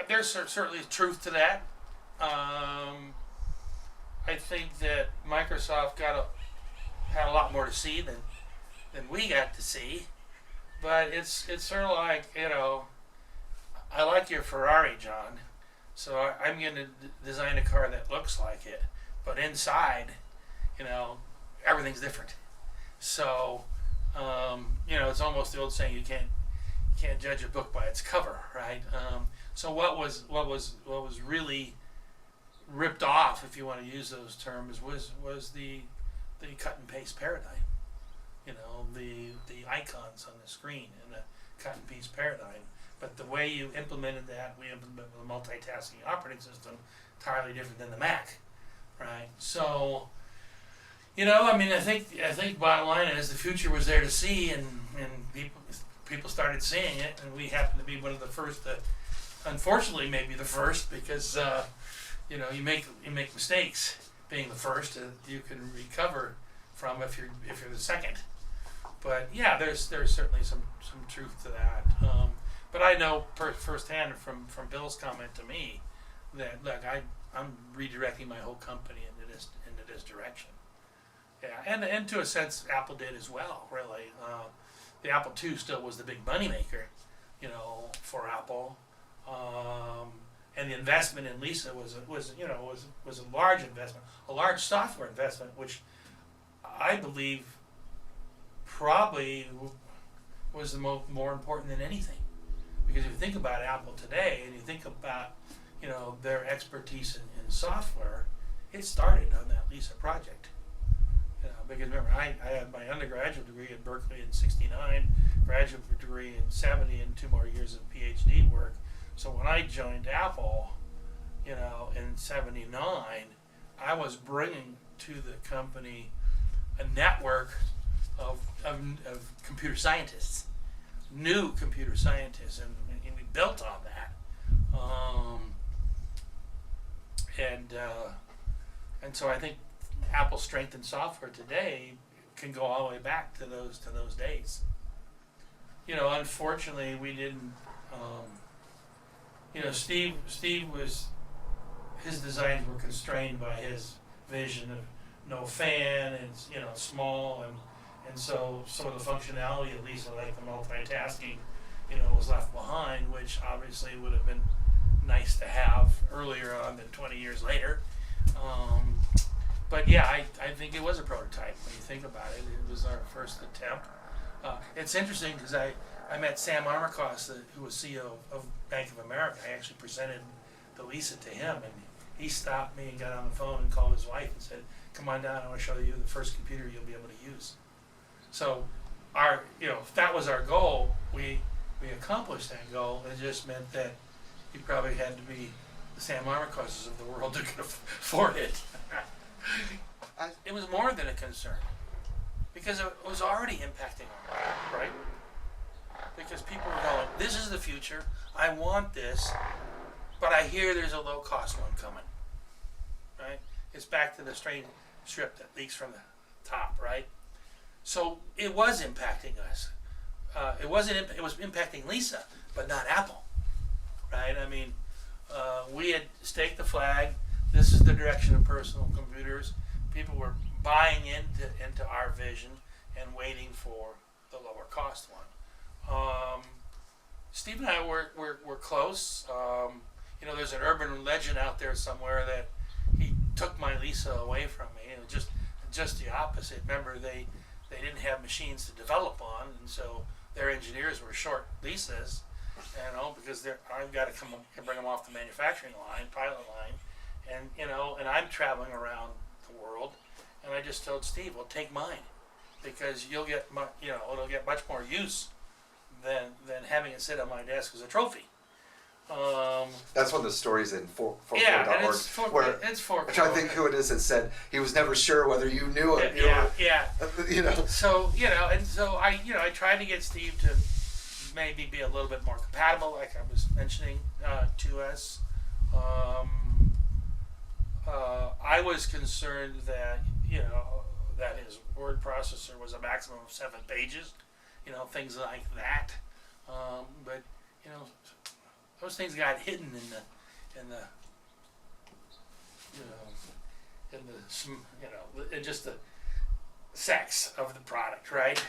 there's certainly truth to that. I think that Microsoft had a lot more to see than we got to see, but it's sort of like, I like your Ferrari, John, so I'm going to design a car that looks like it, but inside, everything's different. So, it's almost the old saying, you can't judge a book by its cover, right? So what was really ripped off, if you want to use those terms, was the cut and paste paradigm. The icons on the screen and the cut and paste paradigm. But the way you implemented that, we implemented the multitasking operating system, entirely different than the Mac, right? So, I think bottom line is the future was there to see, and people started seeing it, and we happened to be one of the first to, unfortunately, maybe the first, because you make mistakes being the first, you can recover from if you're the second. But yeah, there's certainly some truth to that. But I know firsthand from Bill's comment to me that look, I'm redirecting my whole company into this direction. Yeah, and to a sense, Apple did as well. Really, the Apple II still was the big moneymaker, for Apple. And the investment in Lisa was a large investment, a large software investment, which I believe probably was the more important than anything. Because if you think about Apple today, and you think about their expertise in software, it started on that Lisa project. Because remember, I had my undergraduate degree at Berkeley in '69, graduate degree in '70, and 2 more years of PhD work. So when I joined Apple, in '79, I was bringing to the company a network of computer scientists, new computer scientists, and we built on that. And so I think Apple's strength in software today can go all the way back to those days. Unfortunately, we didn't. Steve his designs were constrained by his vision of no fan and small, and so some of the functionality, at least like the multitasking, was left behind, which obviously would have been nice to have earlier on than 20 years later. But yeah, I think it was a prototype when you think about it. It was our first attempt. It's interesting because I met Sam Armacost, who was CEO of Bank of America. I actually presented the Lisa to him, and he stopped me and got on the phone and called his wife and said, "Come on down, I want to show you the first computer you'll be able to use." So, if that was our goal, we accomplished that goal. It just meant that you probably had to be the Sam Armacostes of the world to afford it. It was more than a concern, because it was already impacting our life, right? Because people were going, this is the future, I want this, but I hear there's a low-cost one coming, right? It's back to the strain strip that leaks from the top, right? So it was impacting us. It was impacting Lisa, but not Apple, right? I mean, we had staked the flag. This is the direction of personal computers. People were buying into our vision and waiting for the lower cost one. Steve and I were close. There's an urban legend out there somewhere that he took my Lisa away from me. It was just the opposite. Remember, they didn't have machines to develop on, and so their engineers were short Lisas, because I've got to come and bring them off the manufacturing line, pilot line, and I'm traveling around the world, and I just told Steve, well, take mine, because it'll get much more use than having it sit on my desk as a trophy. That's one of the stories in 4.org. Yeah, it's 4.org. I'm trying to think who it is that said he was never sure whether you knew it. Yeah. So I tried to get Steve to maybe be a little bit more compatible, like I was mentioning to us. I was concerned that that his word processor was a maximum of 7 pages, things like that. But those things got hidden in the in just the sex of the product, right?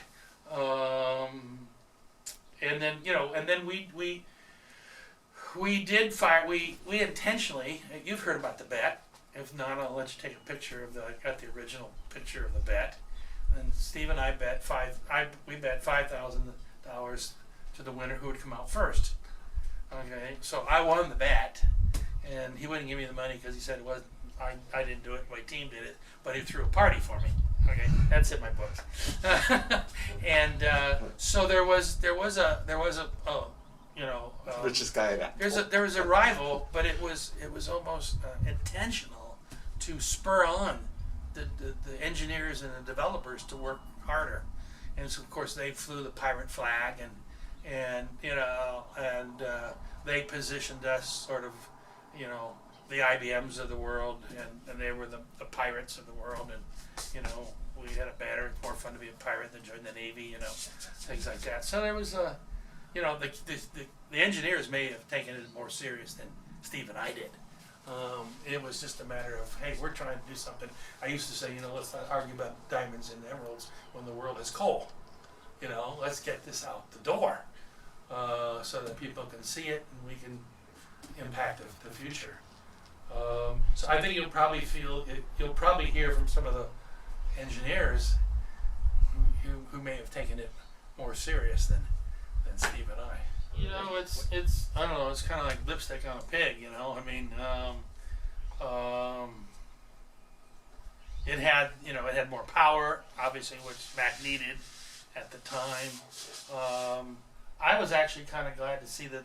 And then we did fire. We intentionally. You've heard about the bet. If not, I'll let you take a picture of I got the original picture of the bet. And Steve and I bet we bet $5,000 to the winner who would come out first. Okay, so I won the bet, and he wouldn't give me the money because he said it wasn't. I didn't do it. My team did it, but he threw a party for me. Okay, that's in my books. And so there was a richest guy at Apple. there was a rival, but it was almost intentional to spur on the engineers and the developers to work harder. And so of course they flew the pirate flag and they positioned us sort of, the IBMs of the world, and they were the pirates of the world, and we had it better. It's more fun to be a pirate than join the Navy, things like that. So there was the engineers may have taken it more serious than Steve and I did. It was just a matter of, hey, we're trying to do something. I used to say, let's not argue about diamonds and emeralds when the world is coal. Let's get this out the door so that people can see it and we can impact the future. So I think you'll probably hear from some of the engineers who may have taken it more serious than Steve and I. It's I don't know. It's kind of like lipstick on a pig. I mean, it had more power, obviously, which Mac needed at the time. I was actually kind of glad to see the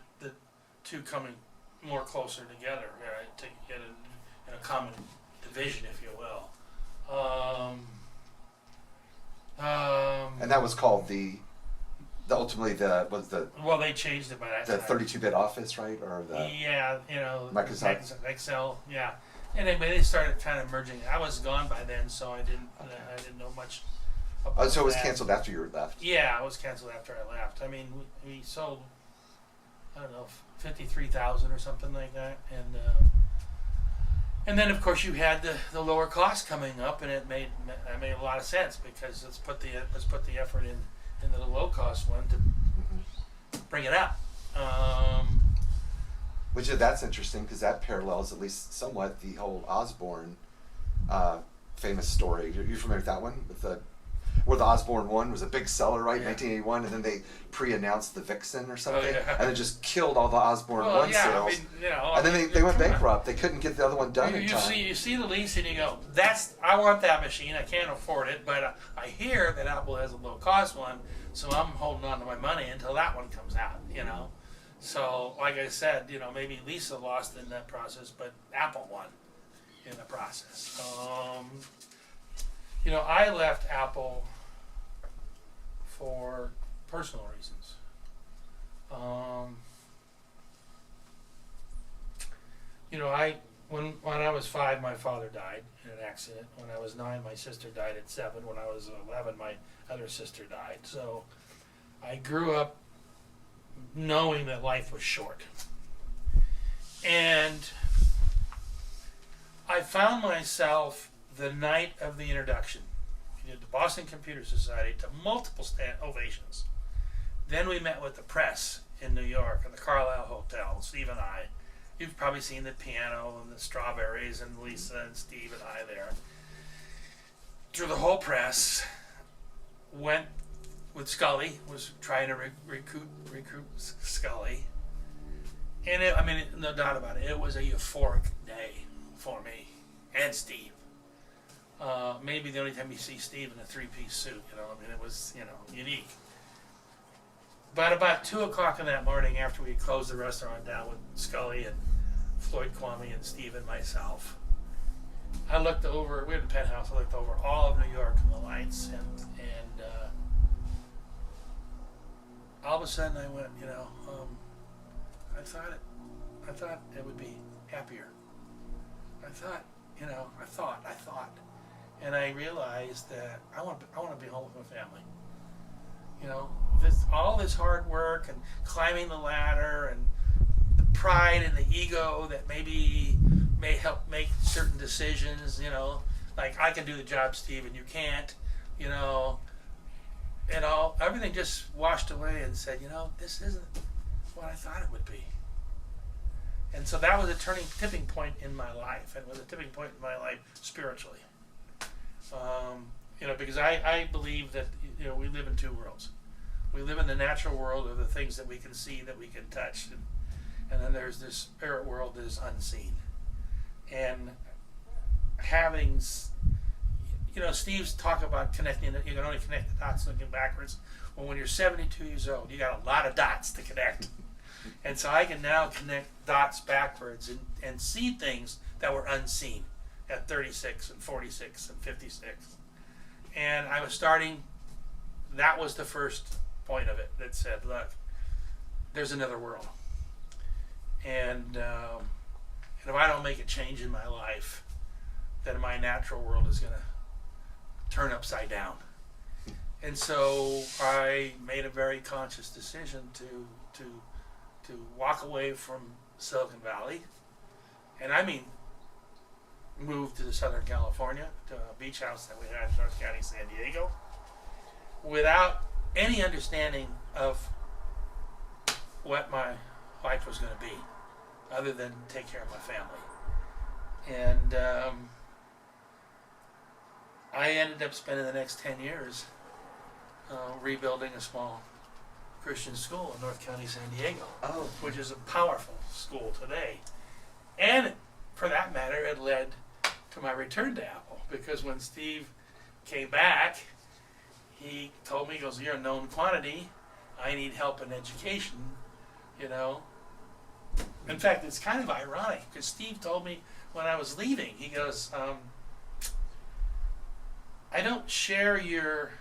two coming more closer together, right, to get in a common division, if you will. And that was called ultimately well, they changed it by that the time. 32-bit Office, right, or the Microsoft Excel, yeah. And they started kind of merging. I was gone by then, so I didn't know much about so it was that. canceled after you left. Yeah, it was canceled after I left. I mean, we sold, I don't know, 53,000 or something like that, and then of course you had the lower cost coming up, and it made a lot of sense because let's put the effort into the low cost one to bring it up. Which that's interesting because that parallels at least somewhat the whole Osborne famous story. You're familiar with that one? Where the Osborne 1 was a big seller, right, in 1981, and then they pre-announced the Vixen or something, and it just killed all the Osborne 1 sales. And then they went bankrupt. They couldn't get the other one done in time. You see the lease and you go, I want that machine. I can't afford it, but I hear that Apple has a low-cost one, so I'm holding on to my money until that one comes out, So, like I said, maybe Lisa lost in that process, but Apple won in the process. I left Apple for personal reasons. When I was 5, my father died in an accident. When I was 9, my sister died at 7. When I was 11, my other sister died. So I grew up knowing that life was short. And I found myself the night of the introduction. We did the Boston Computer Society to multiple ovations. Then we met with the press in New York at the Carlisle Hotel, Steve and I. You've probably seen the piano and the strawberries and Lisa and Steve and I there. Through the whole press, went with Scully, was trying to recruit Scully. And no doubt about it, it was a euphoric day for me and Steve. Maybe the only time you see Steve in a 3-piece suit, it was, unique. But about 2 o'clock in that morning, after we closed the restaurant down with Scully and Floyd Kwame and Steve and myself, I looked over, we had a penthouse, I looked over all of New York and the lights, and all of a sudden I went, I thought it would be happier. I thought. And I realized that I want to be home with my family. All this hard work and climbing the ladder and the pride and the ego that maybe may help make certain decisions, like I can do the job, Steve, and you can't, and everything just washed away and said, this isn't what I thought it would be. And so that was a tipping point in my life, and was a tipping point in my life spiritually. Because I believe that we live in two worlds. We live in the natural world of the things that we can see, that we can touch, and then there's this spirit world that is unseen. And having, Steve's talk about connecting, you can only connect the dots looking backwards. Well, when you're 72 years old, you got a lot of dots to connect. And so I can now connect dots backwards and see things that were unseen at 36 and 46 and 56. And I was that was the first point of it that said, look, there's another world. And if I don't make a change in my life, then my natural world is going to turn upside down. And so I made a very conscious decision to walk away from Silicon Valley, and moved to Southern California, to a beach house that we had in North County, San Diego, without any understanding of what my life was going to be, other than take care of my family. And I ended up spending the next 10 years rebuilding a small Christian school in North County, San Diego, which is a powerful school today. And for that matter, it led to my return to Apple, because when Steve came back, he told me, he goes, you're a known quantity, I need help in education, In fact, it's kind of ironic, because Steve told me when I was leaving, he goes, I don't share your,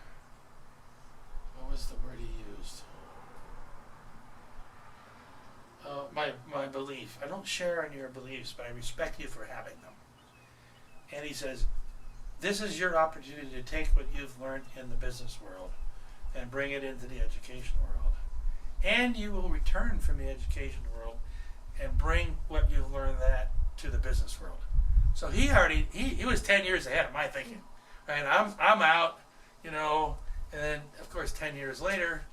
what was the word he used? My belief. I don't share in your beliefs, but I respect you for having them. And he says, this is your opportunity to take what you've learned in the business world and bring it into the education world. And you will return from the education world and bring what you've learned that to the business world. So he was 10 years ahead of my thinking. Right? I'm out, and then of course 10 years later,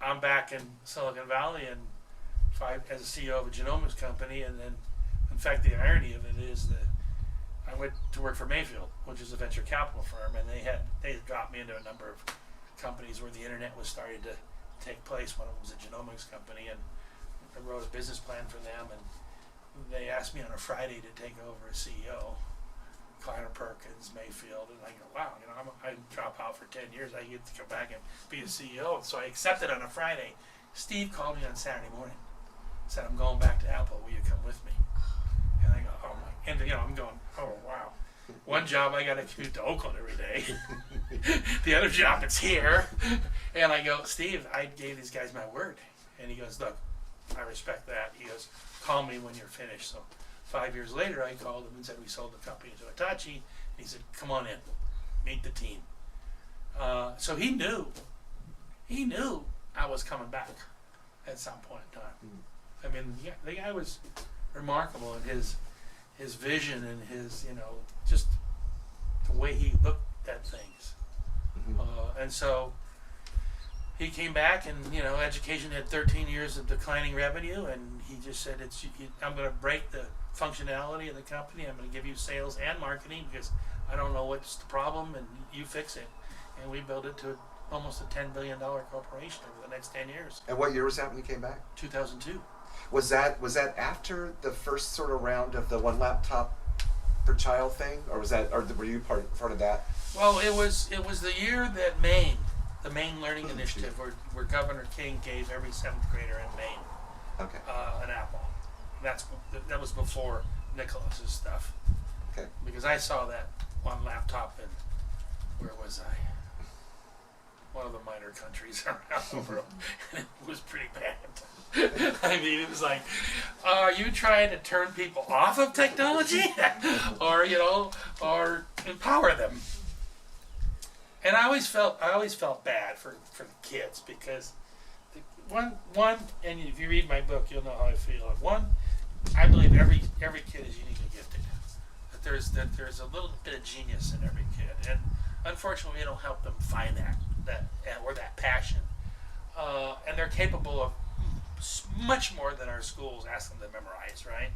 I'm back in Silicon Valley and as a CEO of a genomics company. And then, in fact, the irony of it is that I went to work for Mayfield, which is a venture capital firm, and they got me into a number of companies where the internet was starting to take place. One of them was a genomics company, and I wrote a business plan for them, and they asked me on a Friday to take over as CEO. Kleiner Perkins, Mayfield, and I go, wow, I drop out for 10 years, I get to come back and be a CEO. So I accepted on a Friday. Steve called me on Saturday morning, said, I'm going back to Apple, will you come with me? And I go, oh my, and I'm going, oh wow. One job I got to commute to Oakland every day. The other job it's here. And I go, Steve, I gave these guys my word. And he goes, look, I respect that. He goes, call me when you're finished. So 5 years later, I called him and said we sold the company to Hitachi. And he said, come on in, meet the team. So he knew I was coming back at some point in time. I mean, the guy was remarkable in his vision and his, just the way he looked at things. And so he came back, and education had 13 years of declining revenue, and he just said, I'm going to break the functionality of the company. I'm going to give you sales and marketing because I don't know what's the problem, and you fix it. And we built it to almost a $10 billion corporation over the next 10 years. And what year was that when you came back? 2002. Was that after the first sort of round of the one laptop per child thing, or were you part of that? Well, it was the year that the Maine Learning Initiative, where Governor King gave every 7th grader in Maine an Apple. That was before Nicholas's stuff. Okay. Because I saw that one laptop in, where was I? One of the minor countries around the world, and it was pretty bad. I mean, it was like, are you trying to turn people off of technology, or empower them? And I always felt bad for the kids, because one, and if you read my book, you'll know how I feel. One, I believe every kid is uniquely gifted. That there's a little bit of genius in every kid, and unfortunately, we don't help them find that or that passion. And they're capable of much more than our schools ask them to memorize, right?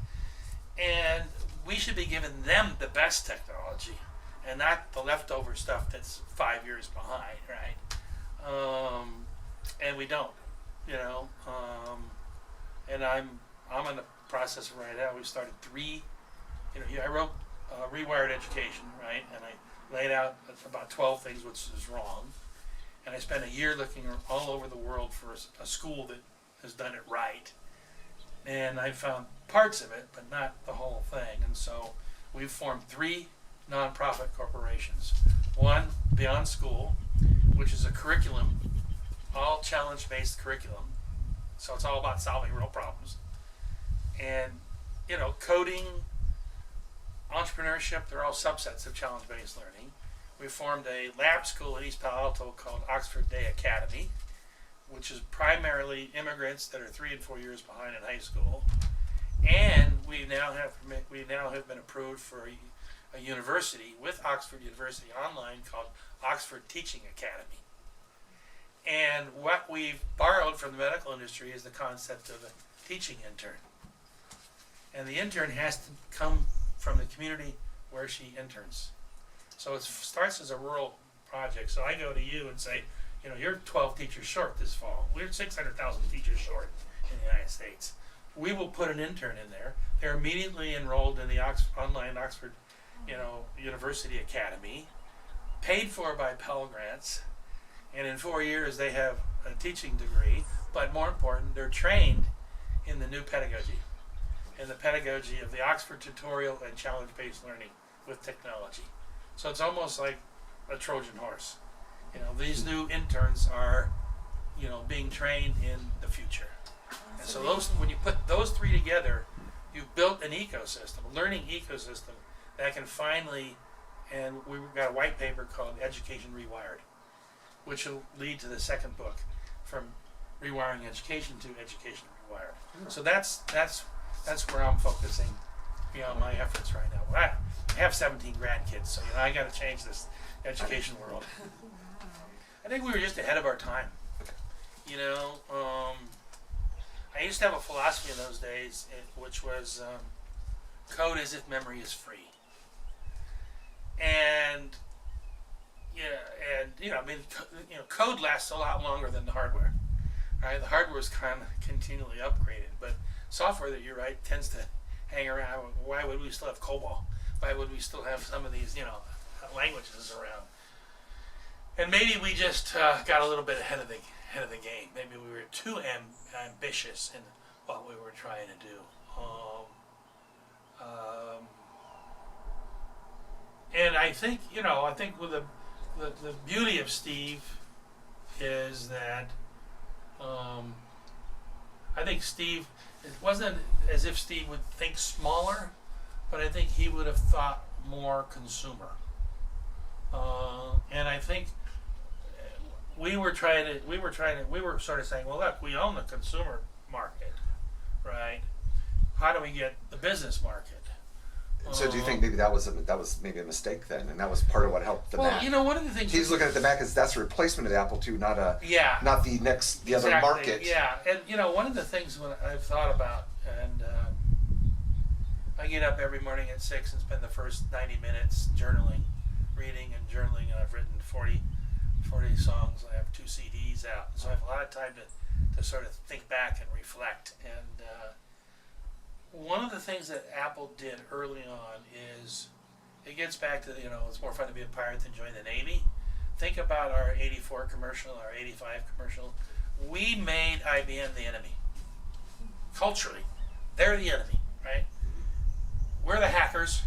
And we should be giving them the best technology, and not the leftover stuff that's 5 years behind, right? And we don't, you know. And I'm in the process right now. We started 3. I wrote Rewired Education, right? And I laid out about 12 things which is wrong. And I spent a year looking all over the world for a school that has done it right. And I found parts of it, but not the whole thing. And so we've formed 3 nonprofit corporations. One, Beyond School, which is a curriculum, all challenge-based curriculum. So it's all about solving real problems. And, coding, entrepreneurship, they're all subsets of challenge-based learning. We formed a lab school in East Palo Alto called Oxford Day Academy, which is primarily immigrants that are 3 and 4 years behind in high school. And we now have been approved for a university with Oxford University Online called Oxford Teaching Academy. And what we've borrowed from the medical industry is the concept of a teaching intern. And the intern has to come from the community where she interns. So it starts as a rural project. So I go to you and say, you're 12 teachers short this fall. We're 600,000 teachers short in the United States. We will put an intern in there. They're immediately enrolled in the online Oxford, University Academy, paid for by Pell Grants, and in 4 years they have a teaching degree. But more important, they're trained in the new pedagogy, in the pedagogy of the Oxford tutorial and challenge-based learning with technology. So it's almost like a Trojan horse. These new interns are, being trained in the future. And so when you put those 3 together, you've built an ecosystem, a learning ecosystem that can finally, and we've got a white paper called Education Rewired, which will lead to the second book, from rewiring education to education rewired. So that's where I'm focusing, my efforts right now. I have 17 grandkids, so I got to change this education world. I think we were just ahead of our time. I used to have a philosophy in those days, which was code as if memory is free. And code lasts a lot longer than the hardware. Right? The hardware is kind of continually upgraded, but software, that you're right, tends to hang around. Why would we still have COBOL? Why would we still have some of these, languages around? And maybe we just got a little bit ahead of the game. Maybe we were too ambitious in what we were trying to do. And I think, with the beauty of Steve is that I think Steve, it wasn't as if Steve would think smaller, but I think he would have thought more consumer. And I think we were sort of saying, well, look, we own the consumer market, right? How do we get the business market? So do you think maybe that was maybe a mistake then, and that was part of what helped the Mac? One of the things he's looking at the Mac as that's a replacement of the Apple II, not the other market. Yeah, and one of the things when I've thought about, and I get up every morning at 6 and spend the first 90 minutes reading and journaling, and I've written 40 songs. I have 2 CDs out, so I have a lot of time to sort of think back and reflect. And one of the things that Apple did early on is, it gets back to, it's more fun to be a pirate than join the Navy. Think about our 84 commercial, our 85 commercial. We made IBM the enemy. Culturally, they're the enemy, right? We're the hackers.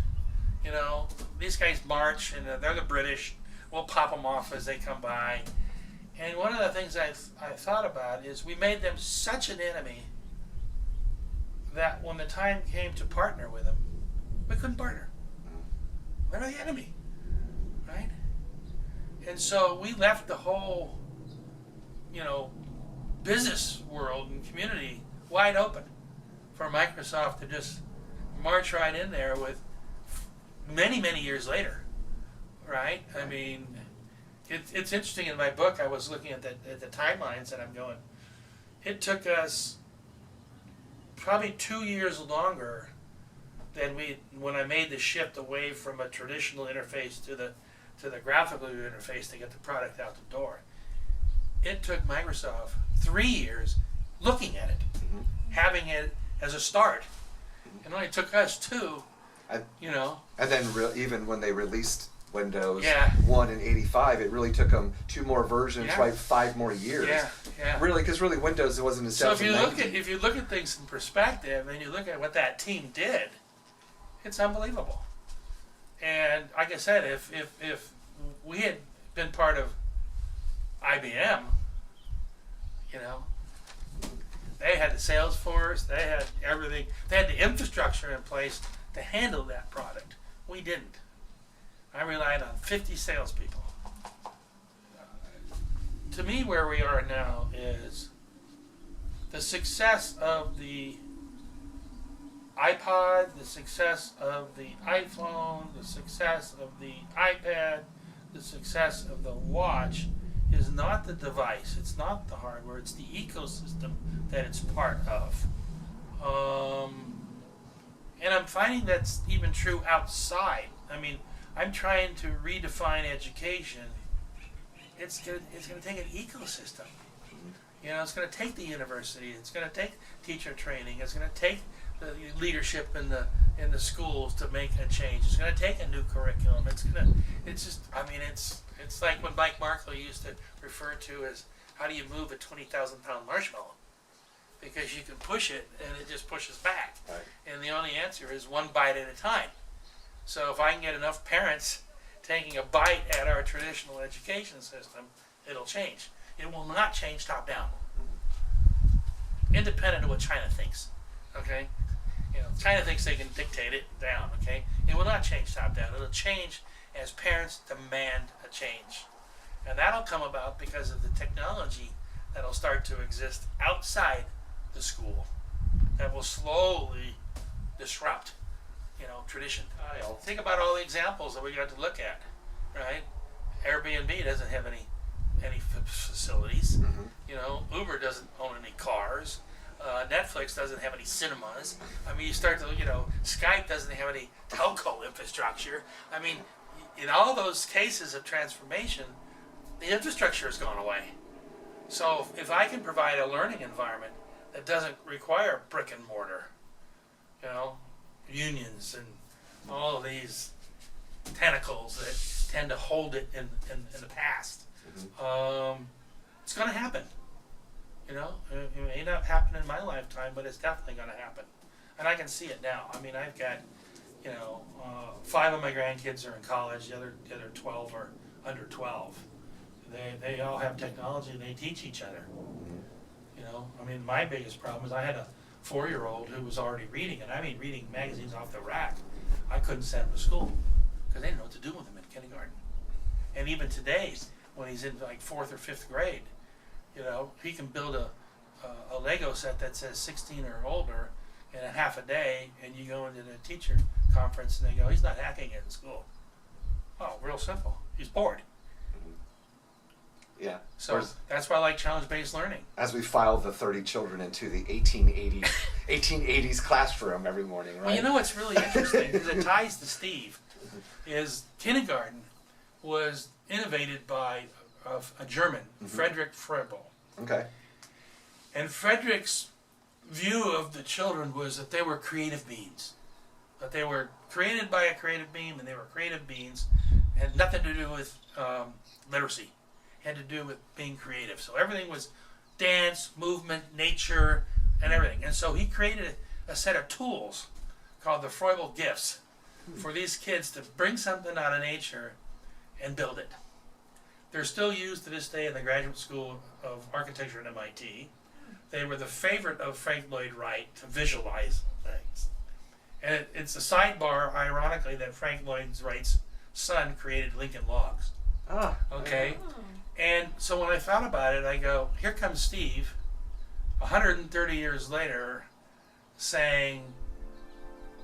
These guys march, and they're the British. We'll pop them off as they come by. And one of the things I thought about is we made them such an enemy that when the time came to partner with them, we couldn't partner. They're the enemy, right? And so we left the whole, business world and community wide open for Microsoft to just march right in there with many, many years later, right? I mean, it's interesting. In my book, I was looking at the timelines, and I'm going, it took us probably 2 years longer than when I made the shift away from a traditional interface to the graphical interface to get the product out the door. It took Microsoft 3 years looking at it, having it as a start. It only took us 2, you know. And then even when they released Windows Yeah. 1 in 85, it really took them 2 more versions, Yeah. right? 5 more years. Yeah. Really, because really Windows wasn't So if you established. look at things in perspective and you look at what that team did, it's unbelievable. And like I said, if we had been part of IBM, you know, they had the sales force, they had everything, they had the infrastructure in place to handle that product. We didn't. I relied on 50 salespeople. To me, where we are now is the success of the iPod, the success of the iPhone, the success of the iPad, the success of the watch is not the device, it's not the hardware, it's the ecosystem that it's part of. And I'm finding that's even true outside. I mean, I'm trying to redefine education. It's gonna take an ecosystem. You know, it's gonna take the university. It's gonna take teacher training. It's gonna take the leadership in the schools to make a change. It's gonna take a new curriculum. It's like when Mike Markle used to refer to as, how do you move a 20,000-pound marshmallow? Because you can push it and it just pushes back. Right. And the only answer is one bite at a time. So if I can get enough parents taking a bite at our traditional education system, it'll change. It will not change top down. Independent of what China thinks. Okay? You know, China thinks they can dictate it down, okay? It will not change top down. It'll change as parents demand a change. And that'll come about because of the technology that'll start to exist outside the school that will slowly disrupt, you know, tradition. Think about all the examples that we got to look at, right? Airbnb doesn't have any facilities. You know, Uber doesn't own any cars. Netflix doesn't have any cinemas. I mean, you start to, you know, Skype doesn't have any telco infrastructure. I mean, in all those cases of transformation, the infrastructure has gone away. So if I can provide a learning environment that doesn't require brick and mortar, you know, unions and all of these tentacles that tend to hold it in the past, it's going to happen. You know, it may not happen in my lifetime, but it's definitely going to happen. And I can see it now. I mean, I've got, you know, 5 of my grandkids are in college. The other 12 are under 12. They all have technology and they teach each other. You know, I mean, my biggest problem is I had a 4-year-old who was already reading, and I mean reading magazines off the rack. I couldn't send him to school because they didn't know what to do with him in kindergarten. And even today, when he's in like 4th or 5th grade, you know, he can build a Lego set that says 16 or older in a half a day, and you go into the teacher conference and they go, he's not hacking it in school. Oh, real simple. He's bored. Yeah. So that's why I like challenge-based learning. As we file the 30 children into the 1880s classroom every morning, right? Well, you know what's really interesting, because it ties to Steve, is kindergarten was innovated by a German, Friedrich Froebel. Okay. And Friedrich's view of the children was that they were creative beings. That they were created by a creative being, and they were creative beings, had nothing to do with literacy. It had to do with being creative. So everything was dance, movement, nature, and everything. And so he created a set of tools called the Froebel gifts for these kids to bring something out of nature and build it. They're still used to this day in the Graduate School of Architecture at MIT. They were the favorite of Frank Lloyd Wright to visualize things. And it's a sidebar, ironically, that Frank Lloyd Wright's son created Lincoln Logs. Ah. Okay? And so when I thought about it, I go, here comes Steve 130 years later saying,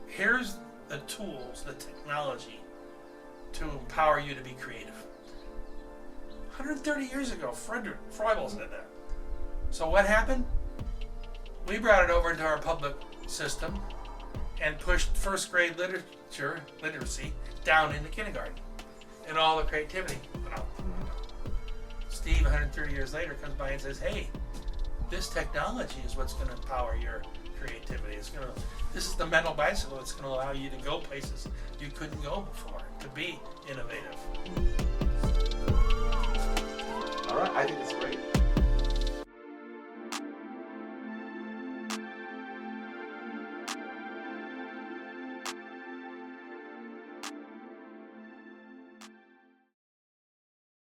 here's the tools, the technology to empower you to be creative. 130 years ago, Froebel said that. So what happened? We brought it over into our public system and pushed first grade literacy down into kindergarten. And all the creativity went out. Steve, 130 years later, comes by and says, hey, this technology is what's going to empower your creativity. This is the mental bicycle that's going to allow you to go places you couldn't go before, to be innovative. All right, I think it's